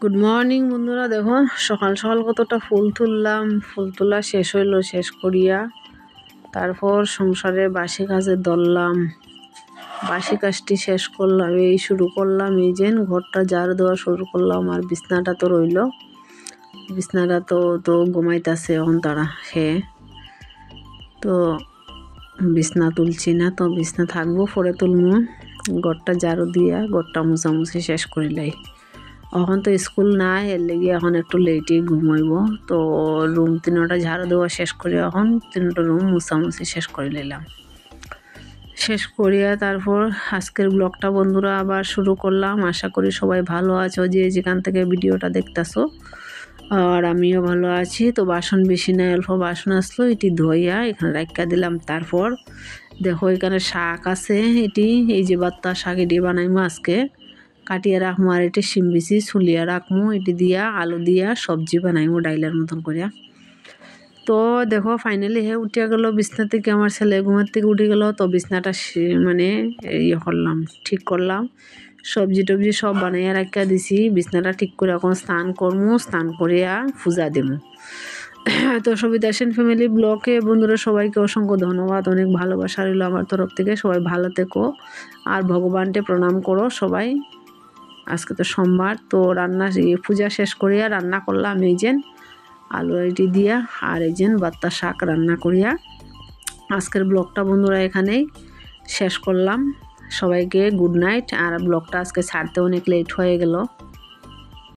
Good morning বন্ধুরা, দেখো সকাল সকাল কতটা ফুল তুললাম। ফুল তোলা শেষ হইলো, শেষ করিয়া তারপর সংসারে বাসি কাজে ধরলাম। বাসি কাজটি শেষ করলাম, এই শুরু করলাম, এই যে ঘরটা ঝাড়ু দেওয়া শুরু করলাম। আর বিছনাটা তো রইল, বিছনাটা তো ঘুমাইতেছে এখন তারা তো বিছনা তুলছি না, তো বিছনা থাকবো, পরে তুলবো। ঘরটা ঝাড়ু দিয়া ঘরটা মুছামুছি শেষ করিলাই। এখন তো স্কুল নাই, এর লেগে এখন একটু লেটে ঘুমাইব। তো রুম তিনটা ঝাড়ু দেওয়া শেষ করে এখন তিনটা রুম মুছামুছি শেষ করে নিলাম। শেষ করিয়া তারপর আজকের ব্লগটা বন্ধুরা আবার শুরু করলাম। আশা করি সবাই ভালো আছো, যে যেখান থেকে ভিডিওটা দেখতেছো। আর আমিও ভালো আছি। তো বাসন বেশি নাই, অল্প বাসন আসলো, এটি ধুইয়া এখানে রাখা দিলাম। তারপর দেখো এখানে শাক আছে, এই যে বাত্তা শাক, এটি বানাইমো আজকে। কাটিয়ে রাখবো, আর এটি শিম বিচি ছুলিয়া রাখবো, এটি দিয়া আলু দিয়া সবজি বানাইমো ডাইলের মতন করিয়া। তো দেখো ফাইনালি উঠিয়া গেল বিছনা থেকে, আমার ছেলে ঘুমার থেকে উঠে গেল। তো বিছনাটা মানে ইয়ে করলাম, ঠিক করলাম, সবজি টবজি সব বানাইয়া রাখিয়া দিছি। বিছনাটা ঠিক করে এখন স্নান করবো, স্নান করিয়া পূজা দেবো। তো সবিতা সেন ফ্যামিলি ব্লগে বন্ধুরা সবাইকে অসংখ্য ধন্যবাদ, অনেক ভালোবাসা রইল আমার তরফ থেকে। সবাই ভালো থেকো আর ভগবানকে প্রণাম করো সবাই। আজকে তো সোমবার, তো পূজা শেষ করিয়া রান্না করলাম, এই যে আলু এটি দিয়া, আর এই যে বাত্তা শাক রান্না করিয়া আজকের ব্লগটা বন্ধুরা এখানেই শেষ করলাম। সবাইকে গুড নাইট। আর ব্লগটা আজকে ছাড়তে অনেক লেট হয়ে গেল।